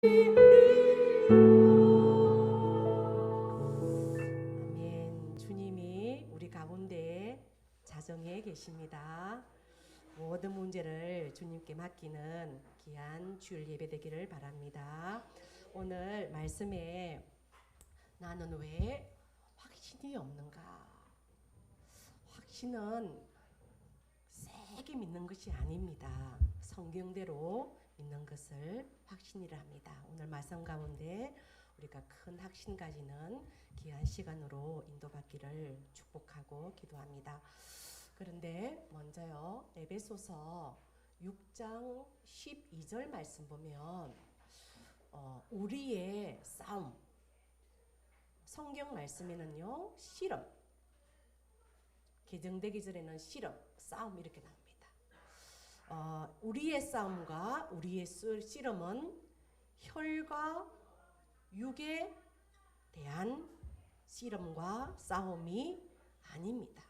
아멘. 주님이 우리 가운데 자정에 계십니다. 모든 문제를 주님께 맡기는 귀한 주일 예배 되기를 바랍니다. 오늘 말씀에 나는 왜 확신이 없는가? 확신은 세게 믿는 것이 아닙니다. 성경대로 믿는 것을 확신이라 합니다. 오늘 말씀 가운데 우리가 큰 확신 가지는 귀한 시간으로 인도받기를 축복하고 기도합니다. 그런데 먼저요, 에베소서 6장 12절 말씀 보면 우리의 싸움, 성경 말씀에는요 실험, 개정되기 전에는 실험, 싸움 이렇게 나옵니다. 우리의 싸움과 우리의 실험은 혈과 육에 대한 실험과 싸움이 아닙니다.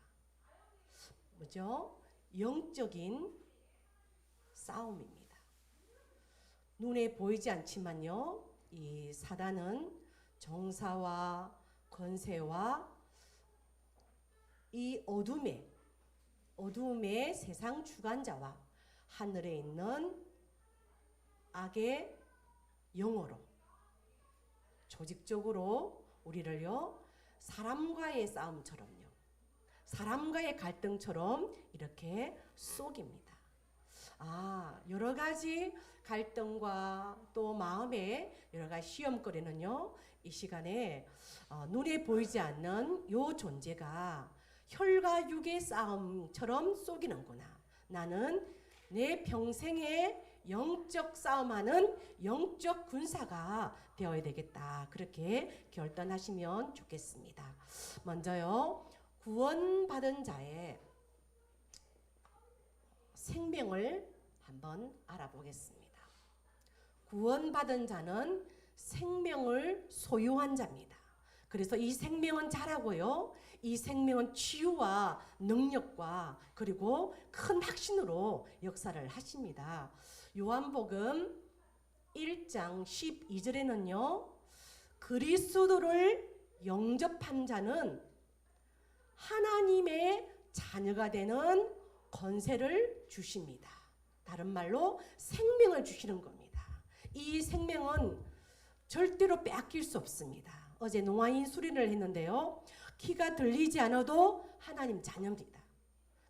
뭐죠? 영적인 싸움입니다. 눈에 보이지 않지만요, 이 사단은 정사와 권세와 이 어둠의 세상 주관자와 하늘에 있는 악의 영으로 조직적으로 우리를요 사람과의 싸움처럼요, 사람과의 갈등처럼 이렇게 속입니다. 여러 가지 갈등과 또 마음의 여러 가지 시험거리는요, 이 시간에 눈에 보이지 않는 요 존재가 혈과 육의 싸움처럼 속이는구나. 나는 내 평생에 영적 싸움하는 영적 군사가 되어야 되겠다. 그렇게 결단하시면 좋겠습니다. 먼저요, 구원받은 자의 생명을 한번 알아보겠습니다. 구원받은 자는 생명을 소유한 자입니다. 그래서 이 생명은 자라고요, 이 생명은 치유와 능력과 그리고 큰 확신으로 역사를 하십니다. 요한복음 1장 12절에는요 그리스도를 영접한 자는 하나님의 자녀가 되는 권세를 주십니다. 다른 말로 생명을 주시는 겁니다. 이 생명은 절대로 빼앗길 수 없습니다. 어제 노아인 수련을 했는데요, 키가 들리지 않아도 하나님 자녀입니다.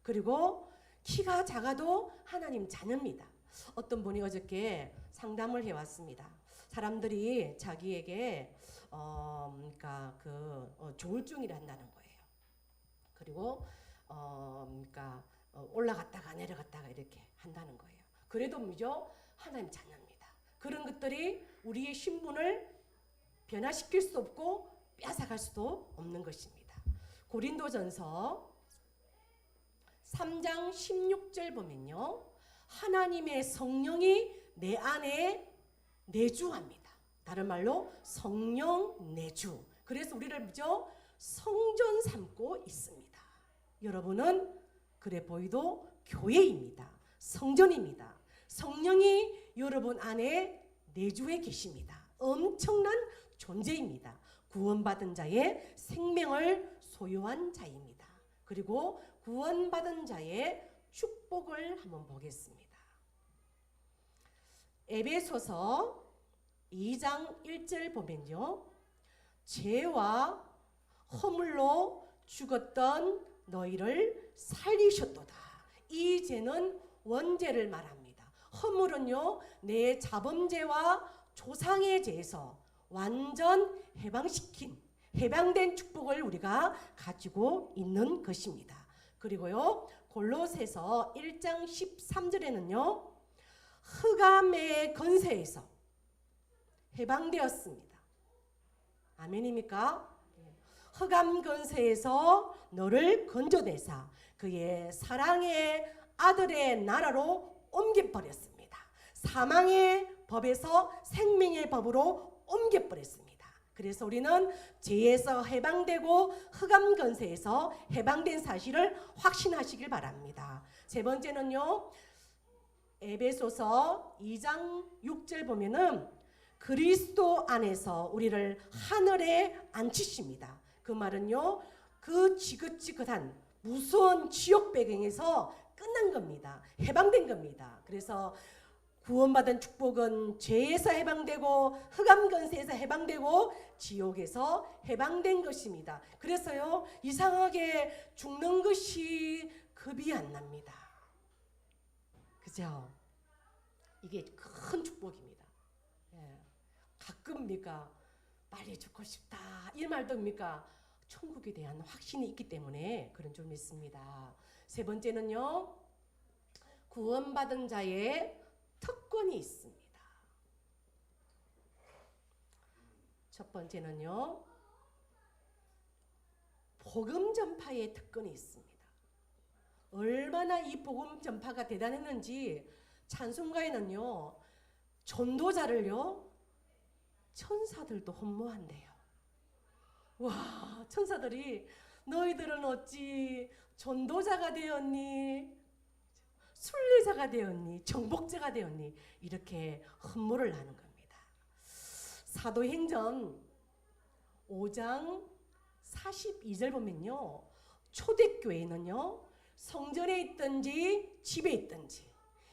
그리고 키가 작아도 하나님 자녀입니다. 어떤 분이 어저께 상담을 해왔습니다. 사람들이 자기에게 조울증이라 한다는 거예요. 그리고 올라갔다가 내려갔다가 이렇게 한다는 거예요. 그래도 뭐죠? 하나님 자녀입니다. 그런 것들이 우리의 신분을 변화시킬 수 없고 뺏어갈 수도 없는 것입니다. 고린도전서 3장 16절 보면요, 하나님의 성령이 내 안에 내주합니다. 다른 말로 성령 내주. 그래서 우리를 뭐죠? 성전 삼고 있습니다. 여러분은 그래 보이도 교회입니다. 성전입니다. 성령이 여러분 안에 내주해 계십니다. 엄청난 존재입니다. 구원받은 자의 생명을 소유한 자입니다. 그리고 구원받은 자의 축복을 한번 보겠습니다. 에베소서 2장 1절 보면요, 죄와 허물로 죽었던 너희를 살리셨도다. 이 죄는 원죄를 말합니다. 허물은요, 내 자범죄와 조상의 죄에서 완전 해방된 축복을 우리가 가지고 있는 것입니다. 그리고요, 골로새서 1장 13절에는요 흑암의 권세에서 해방되었습니다. 아멘입니까? 흑암 권세에서 너를 건져내사 그의 사랑의 아들의 나라로 옮겨버렸습니다. 사망의 법에서 생명의 법으로 옮겨버렸습니다. 그래서 우리는 죄에서 해방되고 흑암 권세에서 해방된 사실을 확신하시길 바랍니다. 세 번째는요, 에베소서 2장 6절 보면은 그리스도 안에서 우리를 하늘에 앉히십니다. 그 말은요, 그 지긋지긋한 무서운 지옥 배경에서 끝난 겁니다. 해방된 겁니다. 그래서 구원받은 축복은 죄에서 해방되고 흑암 권세에서 해방되고 지옥에서 해방된 것입니다. 그래서요, 이상하게 죽는 것이 겁이 안 납니다. 그죠? 이게 큰 축복입니다. 예. 가끔입니까? 빨리 죽고 싶다 이 말도 입니까? 천국에 대한 확신이 있기 때문에 그런 줄 믿습니다. 세 번째는요, 구원받은 자의 특권이 있습니다. 첫 번째는요, 복음 전파의 특권이 있습니다. 얼마나 이 복음 전파가 대단했는지 찬송가에는요, 전도자를요, 천사들도 흠모한대요. 와, 천사들이 너희들은 어찌 전도자가 되었니? 순례자가 되었니? 정복자가 되었니? 이렇게 흠모를 하는 겁니다. 사도행전 5장 42절 보면요, 초대교회는요, 성전에 있든지 집에 있든지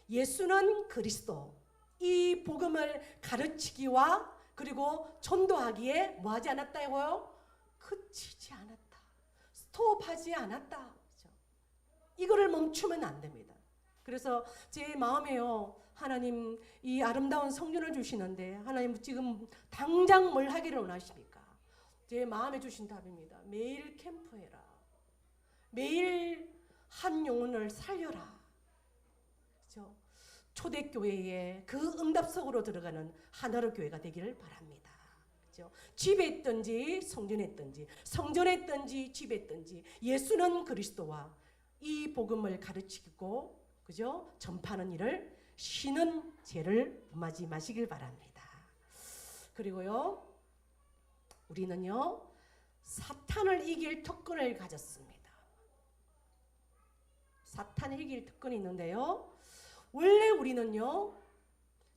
예수는 그리스도, 이 복음을 가르치기와 그리고 전도하기에 뭐하지 않았다고요? 그치지 않았다. 스톱하지 않았다. 그렇죠? 이거를 멈추면 안 됩니다. 그래서 제 마음에요, 하나님 이 아름다운 성전을 주시는데 하나님 지금 당장 뭘 하기를 원하십니까? 제 마음에 주신 답입니다. 매일 캠프해라. 매일 한 영혼을 살려라. 그렇죠? 초대교회에 그 응답 속으로 들어가는 하나로 교회가 되기를 바랍니다. 그렇죠? 집에 있든지 성전에 있든지, 성전에 있든지 집에 있든지 예수는 그리스도와 이 복음을 가르치고, 그죠? 전파하는 일을 쉬는 죄를 범하지 마시길 바랍니다. 그리고요, 우리는요, 사탄을 이길 특권을 가졌습니다. 사탄을 이길 특권이 있는데요, 원래 우리는요,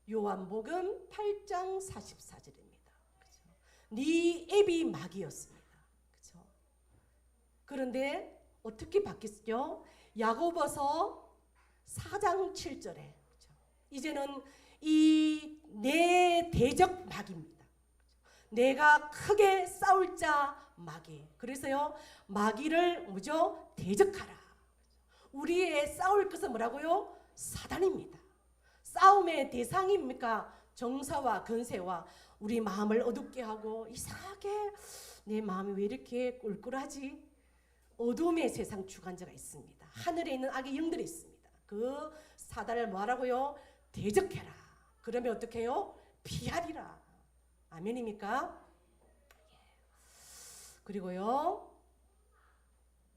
요한복음 8장 44절입니다. 그죠? 네 앱이 마귀였습니다. 그죠? 그런데 어떻게 바뀌었죠? 야고보서 4장 7절에 그죠? 이제는 이 내 대적 마귀입니다. 내가 크게 싸울 자 마귀. 그래서요, 마귀를 뭐죠? 대적하라. 우리의 싸울 것은 뭐라고요? 사단입니다. 싸움의 대상입니까? 정사와 권세와 우리 마음을 어둡게 하고, 이상하게 내 마음이 왜 이렇게 꿀꿀하지? 어둠의 세상 주관자가 있습니다. 하늘에 있는 악의 영들이 있습니다. 그 사단을 뭐하라고요? 대적해라. 그러면 어떻게 해요? 피하리라. 아멘입니까? 그리고요,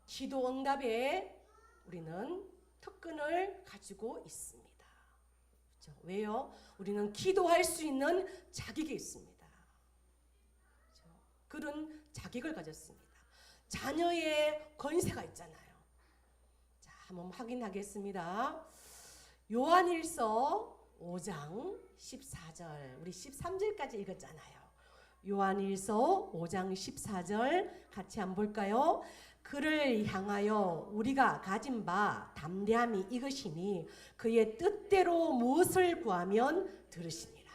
기도 응답에 우리는 특권을 가지고 있습니다. 그렇죠? 왜요? 우리는 기도할 수 있는 자격이 있습니다. 그렇죠? 그런 자격을 가졌습니다. 자녀의 권세가 있잖아요. 자, 한번 확인하겠습니다. 요한일서 5장 14절, 우리 13절까지 읽었잖아요. 요한일서 5장 14절 같이 한번 볼까요? 그를 향하여 우리가 가진 바 담대함이 이것이니 그의 뜻대로 무엇을 구하면 들으시니라.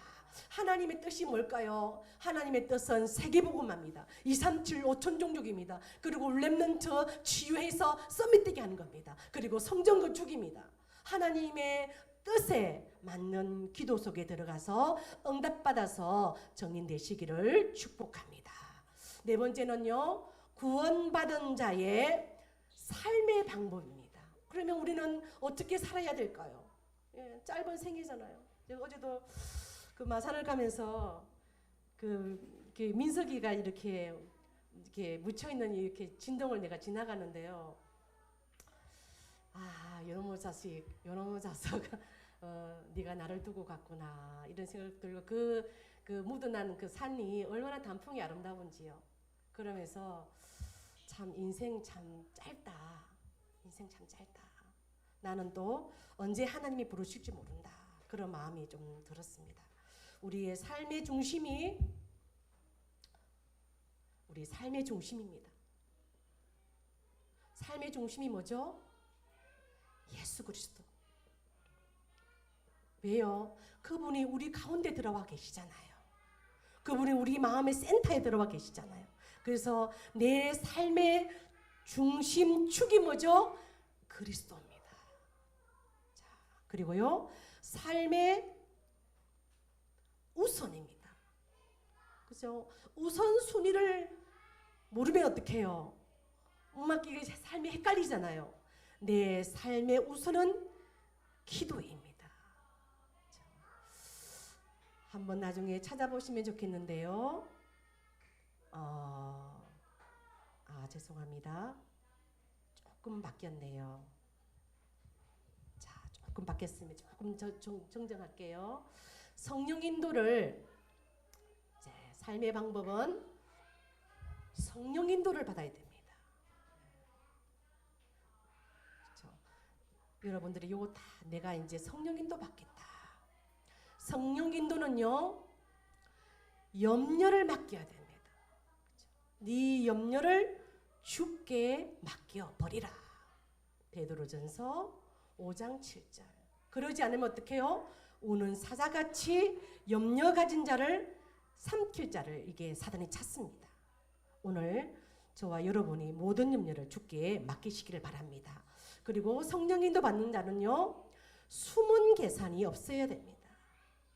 하나님의 뜻이 뭘까요? 하나님의 뜻은 세계복음화입니다. 237 5천 종족입니다. 그리고 렘넌트 치유해서 서밋되게 하는 겁니다. 그리고 성전 건축입니다. 하나님의 뜻에 맞는 기도 속에 들어가서 응답받아서 정인되시기를 축복합니다. 네 번째는요, 구원받은 자의 삶의 방법입니다. 그러면 우리는 어떻게 살아야 될까요? 예, 짧은 생이잖아요. 제가 어제도 그 마산을 가면서 그 민석이가 이렇게 묻혀 있는 이렇게 진동을 내가 지나가는데요. 아, 요놈의 자식, 요놈의 자석아, 네가 나를 두고 갔구나, 이런 생각 들고 그 묻어난 그 산이 얼마나 단풍이 아름다운지요. 그러면서 참 인생 참 짧다. 인생 참 짧다. 나는 또 언제 하나님이 부르실지 모른다. 그런 마음이 좀 들었습니다. 우리 삶의 중심입니다. 삶의 중심이 뭐죠? 예수 그리스도. 왜요? 그분이 우리 가운데 들어와 계시잖아요. 그분이 우리 마음의 센터에 들어와 계시잖아요. 그래서 내 삶의 중심축이 뭐죠? 그리스도입니다. 자, 그리고요, 삶의 우선입니다. 그죠? 우선순위를 모르면 어떡해요? 이게 삶이 헷갈리잖아요. 내 삶의 우선은 기도입니다. 한번 나중에 찾아보시면 좋겠는데요. 죄송합니다. 조금 바뀌었네요. 자, 조금 바뀌었습니다. 조금 정정할게요. 성령 인도를, 이제 삶의 방법은 성령 인도를 받아야 됩니다. 그렇죠? 여러분들이 요거 다 내가 이제 성령 인도 받겠다. 성령 인도는요, 염려를 맡겨야 됩니다. 그렇죠? 네 염려를 주께 맡겨 버리라. 베드로전서 5장 7절. 그러지 않으면 어떡해요? 우는 사자같이 염려 가진 자를 삼킬 자를 이게 사단이 찾습니다. 오늘 저와 여러분이 모든 염려를 주께 맡기시기를 바랍니다. 그리고 성령 인도 받는 자는요, 숨은 계산이 없어야 됩니다.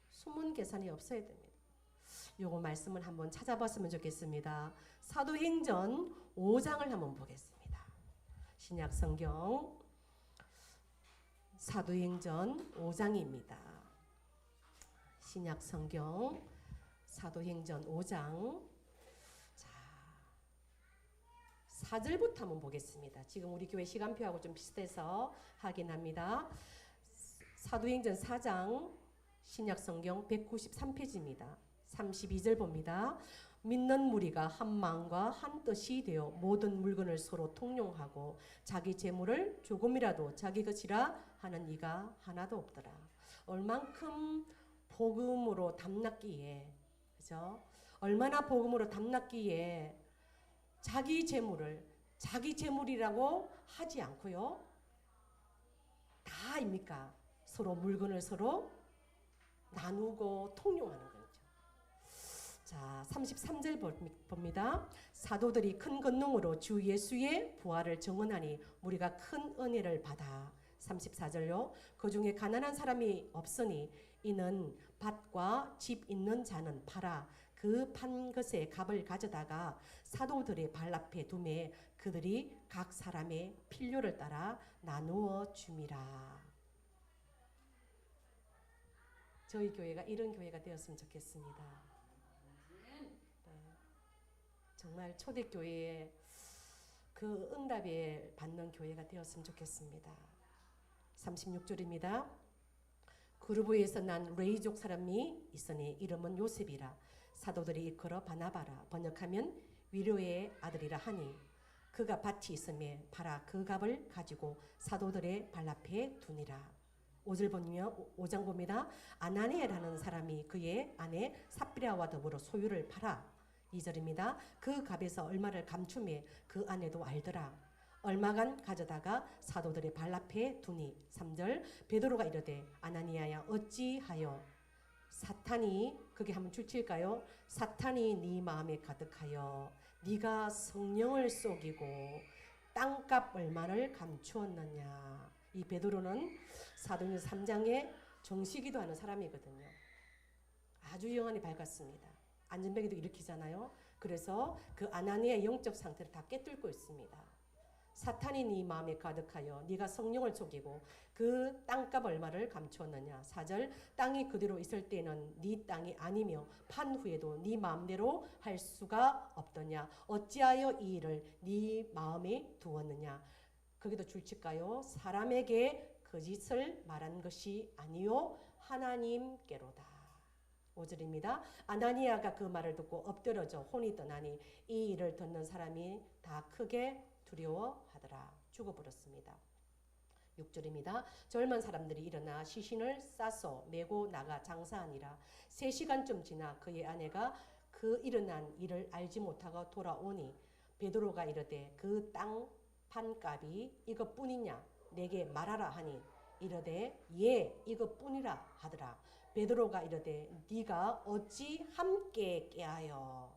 숨은 계산이 없어야 됩니다. 요거 말씀을 한번 찾아봤으면 좋겠습니다. 사도행전 5장을 한번 보겠습니다. 신약 성경 사도행전 5장입니다. 신약 성경 사도행전 5장 4절부터 한번 보겠습니다. 지금 우리 교회 시간표하고 좀 비슷해서 확인합니다. 사도행전 4장 신약성경 193페이지입니다. 32절 봅니다. 믿는 무리가 한 마음과 한 뜻이 되어 모든 물건을 서로 통용하고 자기 재물을 조금이라도 자기 것이라 하는 이가 하나도 없더라. 얼만큼 복음으로 담났기에, 그죠? 얼마나 복음으로 담났기에 자기 재물을 자기 재물이라고 하지 않고요. 다입니까? 서로 물건을 서로 나누고 통용하는 거죠. 자, 33절 봅니다. 사도들이 큰 권능으로 주 예수의 부활을 증언하니 우리가 큰 은혜를 받아. 34절요. 그 중에 가난한 사람이 없으니 이는 밭과 집 있는 자는 팔아 그 판 것의 값을 가져다가 사도들의 발 앞에 두매 그들이 각 사람의 필요를 따라 나누어 줌이라. 저희 교회가 이런 교회가 되었으면 좋겠습니다. 네. 정말 초대교회에 그 응답에 받는 교회가 되었으면 좋겠습니다. 36절입니다. 그루브에서 난 레이족 사람이 있으니 이름은 요셉이라. 사도들이 이끌어 바나바라. 번역하면 위로의 아들이라 하니 그가 밭이 있음에 팔아 그 값을 가지고 사도들의 발 앞에 두니라. 5절 보면 5장 봅니다. 아나니아라는 사람이 그의 아내 삽비라와 더불어 소유를 팔아. 2절입니다. 그 값에서 얼마를 감춤해 그 아내도 알더라. 얼마간 가져다가 사도들의 발 앞에 두니. 3절 베드로가 이르되 아나니아야 어찌하여 사탄이 그게 한번 줄칠까요? 사탄이 네 마음에 가득하여 네가 성령을 속이고 땅값 얼마를 감추었느냐. 이 베드로는 사도행전 3장에 정시기도 하는 사람이거든요. 아주 영안이 밝았습니다. 안전뱅이도 일으키잖아요. 그래서 그 아나니아의 영적 상태를 다 깨뚫고 있습니다. 사탄이 네 마음에 가득하여 네가 성령을 속이고 그 땅값 얼마를 감추었느냐. 4절 땅이 그대로 있을 때는 네 땅이 아니며 판 후에도 네 마음대로 할 수가 없더냐. 어찌하여 이 일을 네 마음에 두었느냐. 거기도 줄칠까요? 사람에게 거짓을 말한 것이 아니요 하나님께로다. 5절입니다. 아나니아가 그 말을 듣고 엎드러져 혼이 떠나니 이 일을 듣는 사람이 다 크게 두려워하더라. 죽어버렸습니다. 6절입니다. 젊은 사람들이 일어나 시신을 싸서 메고 나가 장사하니라. 3시간쯤 지나 그의 아내가 그 일어난 일을 알지 못하고 돌아오니 베드로가 이르되 그 땅 판값이 이것뿐이냐 내게 말하라 하니 이르되 예 이것뿐이라 하더라. 베드로가 이르되 네가 어찌 함께 깨하여,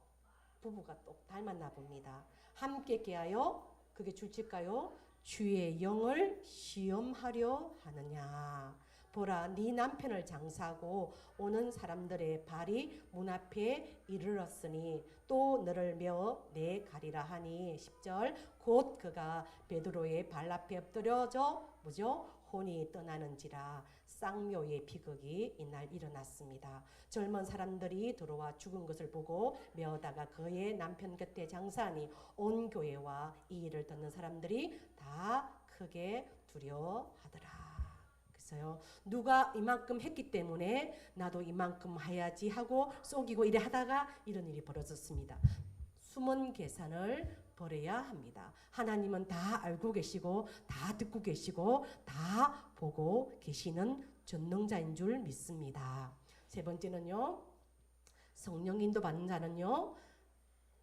부부가 또 닮았나 봅니다. 함께 깨하여 그게 줄칠까요? 주의 영을 시험하려 하느냐. 보라 네 남편을 장사하고 오는 사람들의 발이 문 앞에 이르렀으니 또 너를 메어 내 가리라 하니 10절 곧 그가 베드로의 발 앞에 엎드려져 뭐죠? 혼이 떠나는지라. 쌍묘의 비극이 이날 일어났습니다. 젊은 사람들이 들어와 죽은 것을 보고 메어다가 그의 남편 곁에 장사하니 온 교회와 이 일을 듣는 사람들이 다 크게 두려워하더라. 그래서요, 누가 이만큼 했기 때문에 나도 이만큼 해야지 하고 속이고 이래 하다가 이런 일이 벌어졌습니다. 숨은 계산을 버려야 합니다. 하나님은 다 알고 계시고 다 듣고 계시고 다 보고 계시는 전능자인 줄 믿습니다. 세 번째는요, 성령 인도 받는 자는요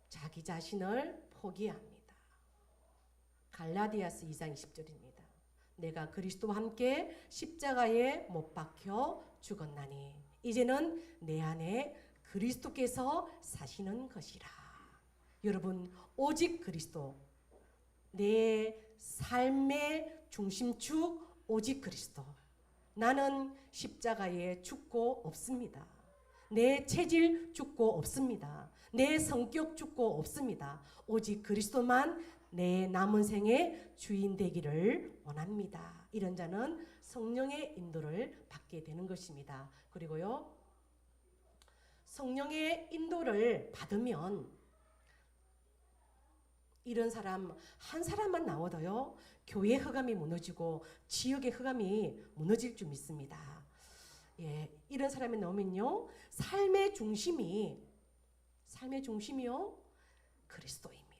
자기 자신을 포기합니다. 갈라디아서 2장 20절입니다. 내가 그리스도와 함께 십자가에 못 박혀 죽었나니 이제는 내 안에 그리스도께서 사시는 것이라. 여러분 오직 그리스도, 내 삶의 중심축 오직 그리스도. 나는 십자가에 죽고 없습니다. 내 체질 죽고 없습니다. 내 성격 죽고 없습니다. 오직 그리스도만 내 남은 생의 주인 되기를 원합니다. 이런 자는 성령의 인도를 받게 되는 것입니다. 그리고요, 성령의 인도를 받으면 이런 사람 한 사람만 나와도요 교회 흑암이 무너지고 지역의 흑암이 무너질 줄 믿습니다. 예, 이런 사람이 나오면요 삶의 중심이요 그리스도입니다.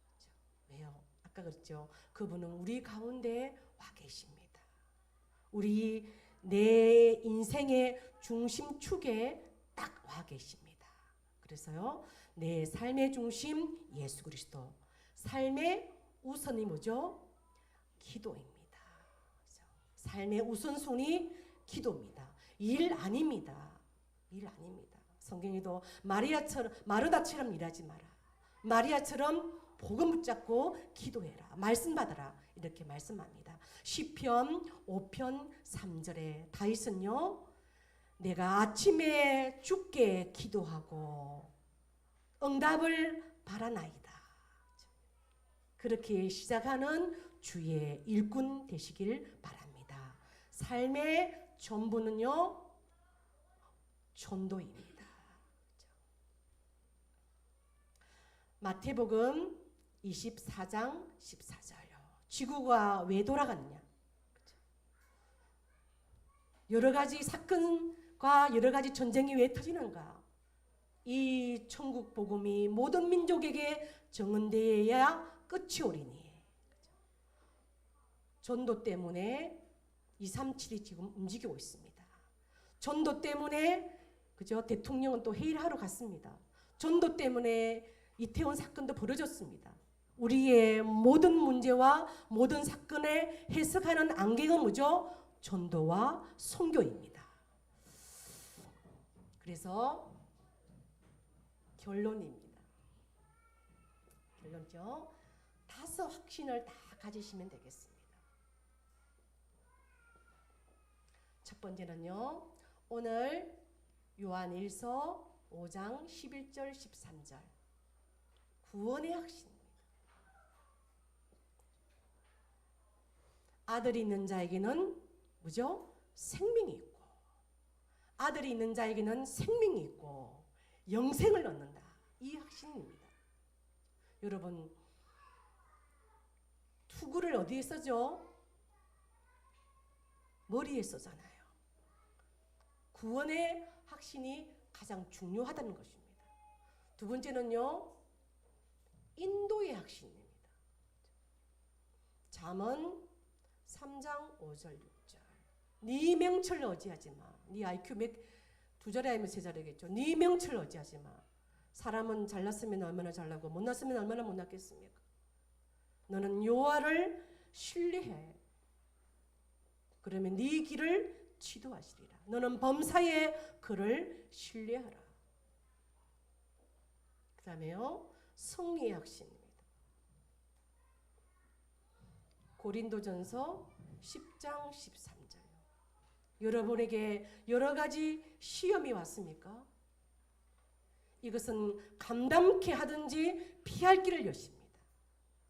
그렇죠? 왜요? 아까 그랬죠. 그분은 우리 가운데 와 계십니다. 우리 내 인생의 중심축에 딱 와 계십니다. 그래서요 내 삶의 중심 예수 그리스도, 삶의 우선이 뭐죠? 기도입니다. 그렇죠? 삶의 우선순위 기도입니다. 일 아닙니다. 일 아닙니다. 성경에도 마르다처럼 일하지 마라. 마리아처럼 복음 붙잡고 기도해라. 말씀 받아라. 이렇게 말씀합니다. 시편 5편 3절에 다윗은요, 내가 아침에 주께 기도하고 응답을 바라나이다. 그렇게 시작하는 주의 일꾼 되시길 바랍니다. 삶의 전부는요 전도입니다. 마태복음 24장 14절요. 지구가 왜 돌아가느냐? 여러 가지 사건과 여러 가지 전쟁이 왜 터지는가? 이 천국 복음이 모든 민족에게 정언되어야 끝이 오리니. 전도 때문에 237이 지금 움직이고 있습니다. 전도 때문에 그죠? 대통령은 또 회의를 하러 갔습니다. 전도 때문에 이태원 사건도 벌어졌습니다. 우리의 모든 문제와 모든 사건을 해석하는 안경은 뭐죠? 전도와 선교입니다. 그래서 결론입니다. 결론이죠. 5 확신을 다 가지시면 되겠습니다. 첫 번째는요, 오늘 요한일서 5장 11절 13절 구원의 확신입니다. 아들이 있는 자에게는 뭐죠? 생명이 있고, 아들이 있는 자에게는 생명이 있고 영생을 얻는다. 이 확신입니다. 여러분, 투구를 어디에 써죠? 머리에 써잖아요. 구원의 확신이 가장 중요하다는 것입니다. 두 번째는요, 인도의 확신입니다. 잠언 3장 5절 6절. 네 명철을 어지하지 마. 네 IQ 두 자리 아니면 세 자리겠죠. 네 명철을 어지하지 마. 사람은 잘났으면 얼마나 잘나고 못났으면 얼마나 못났겠습니까? 너는 여호와를 신뢰해. 그러면 네 길을 지도하시리라. 너는 범사에 그를 신뢰하라. 그 다음에요. 승리의 확신입니다. 고린도전서 10장 13절. 여러분에게 여러 가지 시험이 왔습니까? 이것은 감당케 하든지 피할 길을 여십니다.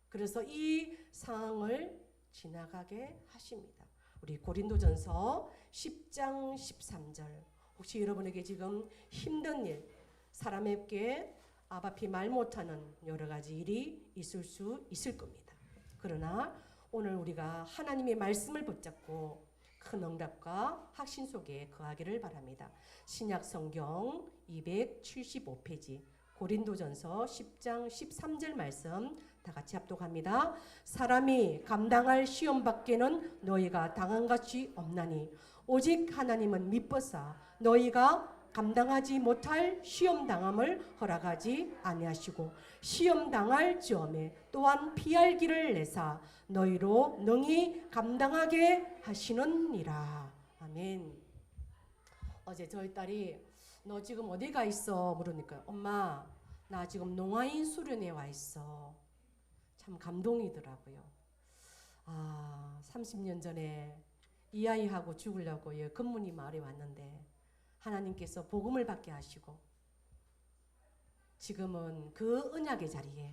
그래서 이 상황을 지나가게 하십니다. 우리 고린도전서 10장 13절. 혹시 여러분에게 지금 힘든 일, 사람에게 앞이 말 못하는 여러 가지 일이 있을 수 있을 겁니다. 그러나 오늘 우리가 하나님의 말씀을 붙잡고 큰 응답과 확신 속에 거하기를 바랍니다. 신약 성경 275페이지 고린도전서 10장 13절 말씀 다 같이 합독합니다. 사람이 감당할 시험 밖에는 너희가 당한 것이 없나니 오직 하나님은 미쁘사 너희가 감당하지 못할 시험 당함을 허락하지 아니하시고 시험 당할 즈음에 또한 피할 길을 내사 너희로 능히 감당하게 하시느니라. 아멘. 어제 저희 딸이 너 지금 어디 가 있어? 물으니까 엄마 나 지금 농아인 수련회 와 있어. 참 감동이더라고요. 30년 전에 이 아이하고 죽으려고 금문이 마을에 왔는데 하나님께서 복음을 받게 하시고 지금은 그 언약의 자리에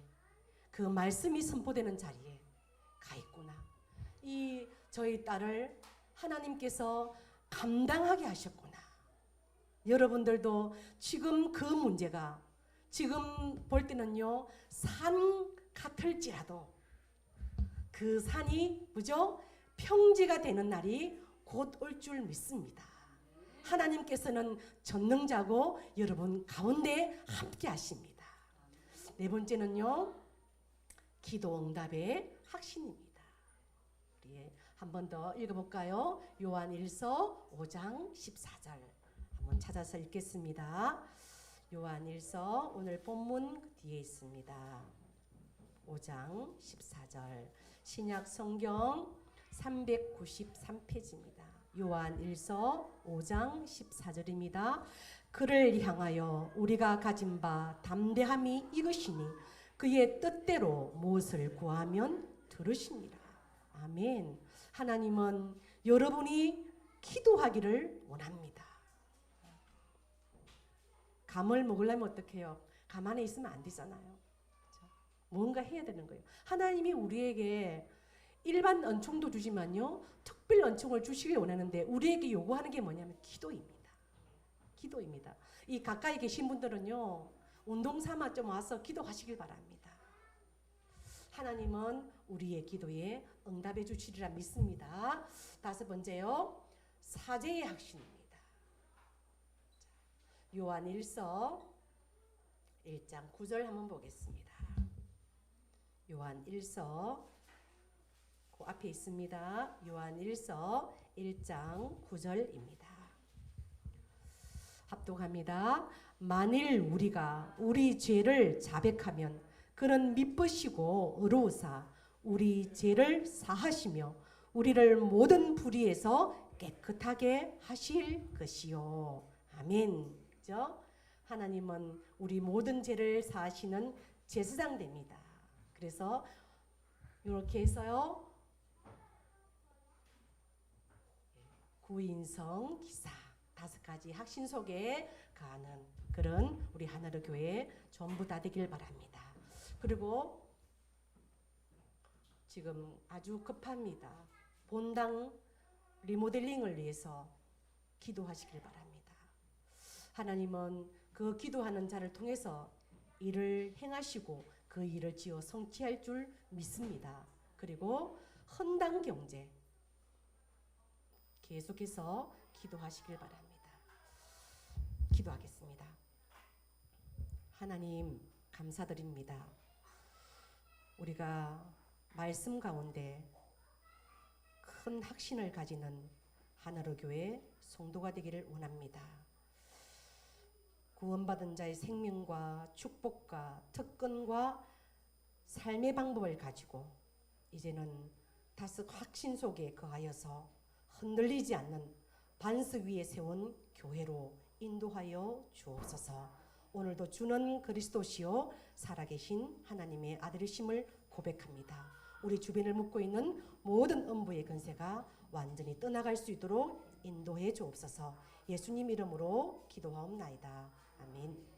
그 말씀이 선포되는 자리에 가 있구나. 이 저희 딸을 하나님께서 감당하게 하셨구나. 여러분들도 지금 그 문제가 지금 볼 때는요 산 같을지라도 그 산이 뭐죠? 평지가 되는 날이 곧 올 줄 믿습니다. 하나님께서는 전능자고 여러분 가운데 함께 하십니다. 네 번째는요 기도 응답의 확신입니다. 우리 한 번 더 읽어볼까요? 요한일서 5장 14절 한번 찾아서 읽겠습니다. 요한일서 오늘 본문 뒤에 있습니다. 5장 14절 신약 성경 393페이지입니다. 요한일서 5장 14절입니다. 그를 향하여 우리가 가진 바 담대함이 이것이니 그의 뜻대로 무엇을 구하면 들으시니라. 아멘. 하나님은 여러분이 기도하기를 원합니다. 감을 먹으려면 어떻게 해요? 가만히 있으면 안 되잖아요. 그렇죠? 뭔가 해야 되는 거예요. 하나님이 우리에게 일반 은총도 주지만요 특별 은총을 주시길 원하는데 우리에게 요구하는 게 뭐냐면 기도입니다. 기도입니다. 이 가까이 계신 분들은요 운동 삼아 좀 와서 기도하시길 바랍니다. 하나님은 우리의 기도에 응답해 주시리라 믿습니다. 다섯 번째요 사제의 확신입니다. 요한일서 1장 9절 한번 보겠습니다. 요한일서 그 앞에 있습니다. 요한일서 1장 9절입니다. 합독합니다. 만일 우리가 우리 죄를 자백하면 그는 미쁘시고 의로우사 우리 죄를 사하시며 우리를 모든 불의에서 깨끗하게 하실 것이요. 아멘. 그죠? 하나님은 우리 모든 죄를 사하시는 제사장 됩니다. 그래서 이렇게 해서요 구인성 기사 5가지 확신 속에 가는 그런 우리 하나로 교회 전부 다 되길 바랍니다. 그리고 지금 아주 급합니다. 본당 리모델링을 위해서 기도하시길 바랍니다. 하나님은 그 기도하는 자를 통해서 일을 행하시고 그 일을 지어 성취할 줄 믿습니다. 그리고 헌당 경제 계속해서 기도하시길 바랍니다. 기도하겠습니다. 하나님 감사드립니다. 우리가 말씀 가운데 큰 확신을 가지는 하나로 교회 성도가 되기를 원합니다. 구원받은 자의 생명과 축복과 특권과 삶의 방법을 가지고 이제는 다스 확신 속에 거하여서 흔들리지 않는 반석 위에 세운 교회로 인도하여 주옵소서. 오늘도 주는 그리스도시요 살아계신 하나님의 아들이심을 고백합니다. 우리 주변을 묶고 있는 모든 음부의 근세가 완전히 떠나갈 수 있도록 인도해 주옵소서. 예수님 이름으로 기도하옵나이다. 아멘.